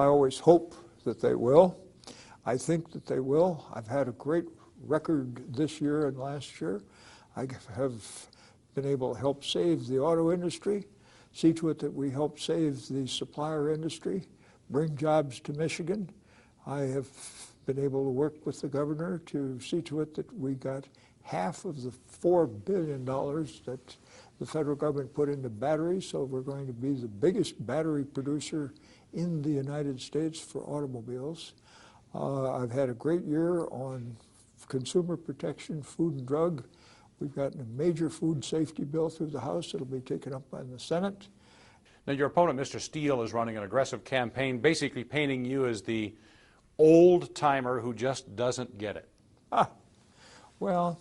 I always hope that they will. I think that they will. I've had a great record this year and last year. I have been able to help save the auto industry, see to it that we help save the supplier industry, bring jobs to Michigan. I have been able to work with the governor to see to it that we got half of the $4 billion that the federal government put into batteries, so we're going to be the biggest battery producer in the United States for automobiles. I've had a great year on consumer protection, food and drug. We've gotten a major food safety bill through the House. It'll be taken up by the Senate. Now, your opponent, Mr. Steele, is running an aggressive campaign, basically painting you as the old-timer who just doesn't get it. Well,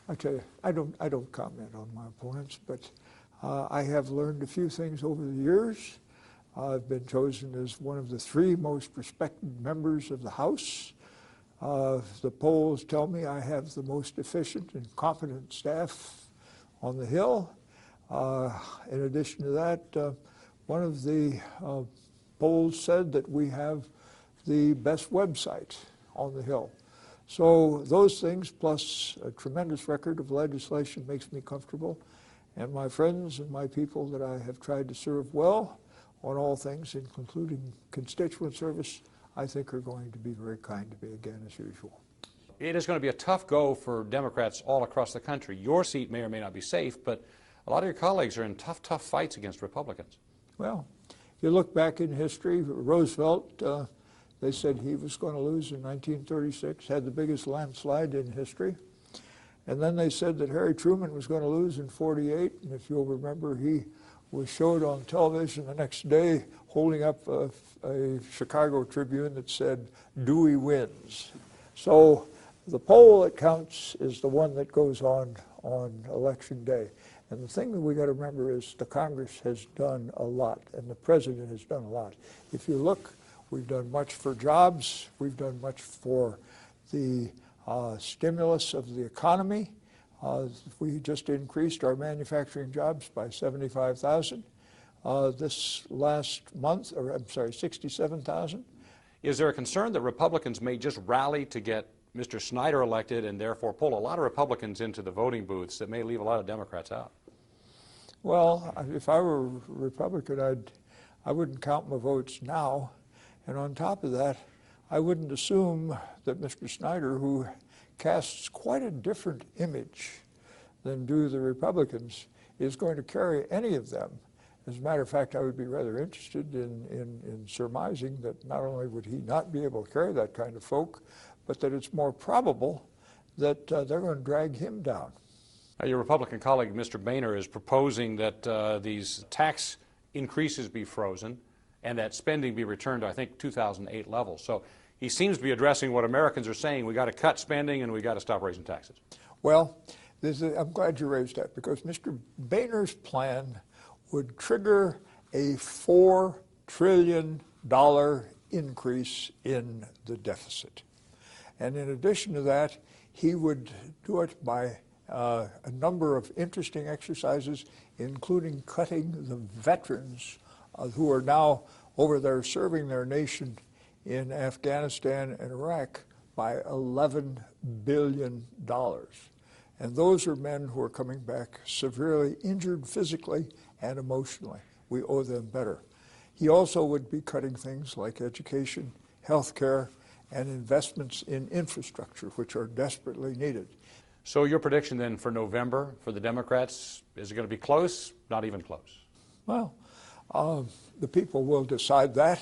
I tell you, I don't comment on my opponents, but I have learned a few things over the years. I've been chosen as one of the 3 most respected members of the House. The polls tell me I have the most efficient and competent staff on the Hill. In addition to that, one of the polls said that we have the best website on the Hill. So those things, plus a tremendous record of legislation, makes me comfortable. And my friends and my people that I have tried to serve well on all things, including constituent service, I think are going to be very kind to me again as usual. It is going to be a tough go for Democrats all across the country. Your seat may or may not be safe, but a lot of your colleagues are in tough fights against Republicans. Well, you look back in history, Roosevelt, they said he was going to lose in 1936, had the biggest landslide in history. And then they said that Harry Truman was going to lose in 48, and if you'll remember, he was showed on television the next day holding up a Chicago Tribune that said, "Dewey wins." So the poll that counts is the one that goes on election day. And the thing that we got to remember is the Congress has done a lot, and the President has done a lot. If you look, we've done much for jobs. We've done much for the stimulus of the economy. We just increased our manufacturing jobs by 75,000 this last month, or I'm sorry, 67,000. Is there a concern that Republicans may just rally to get Mr. Snyder elected and therefore pull a lot of Republicans into the voting booths that may leave a lot of Democrats out? Well, if I were a Republican, I wouldn't count my votes now. And on top of that, I wouldn't assume that Mr. Snyder, who casts quite a different image than do the Republicans, is going to carry any of them. As a matter of fact, I would be rather interested in surmising that not only would he not be able to carry that kind of folk, but that it's more probable that they're going to drag him down. Your Republican colleague, Mr. Boehner, is proposing that these tax increases be frozen and that spending be returned to, I think, 2008 levels. So he seems to be addressing what Americans are saying. We got to cut spending and we got to stop raising taxes. Well, I'm glad you raised that, because Mr. Boehner's plan would trigger a $4 trillion increase in the deficit. And in addition to that, he would do it by a number of interesting exercises, including cutting the veterans who are now over there serving their nation in Afghanistan and Iraq by $11 billion. And those are men who are coming back severely injured physically and emotionally. We owe them better. He also would be cutting things like education, health care, and investments in infrastructure, which are desperately needed. So your prediction then for November for the Democrats, is it going to be close? Not even close? Well, the people will decide that.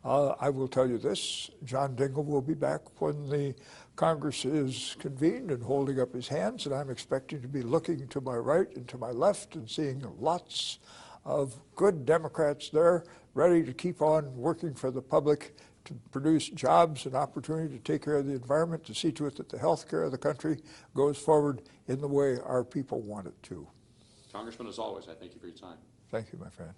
I will tell you this, John Dingell will be back when the Congress is convened and holding up his hands, and I'm expecting to be looking to my right and to my left and seeing lots of good Democrats there ready to keep on working for the public, to produce jobs and opportunity to take care of the environment, to see to it that the health care of the country goes forward in the way our people want it to. Congressman, as always, I thank you for your time. Thank you, my friend.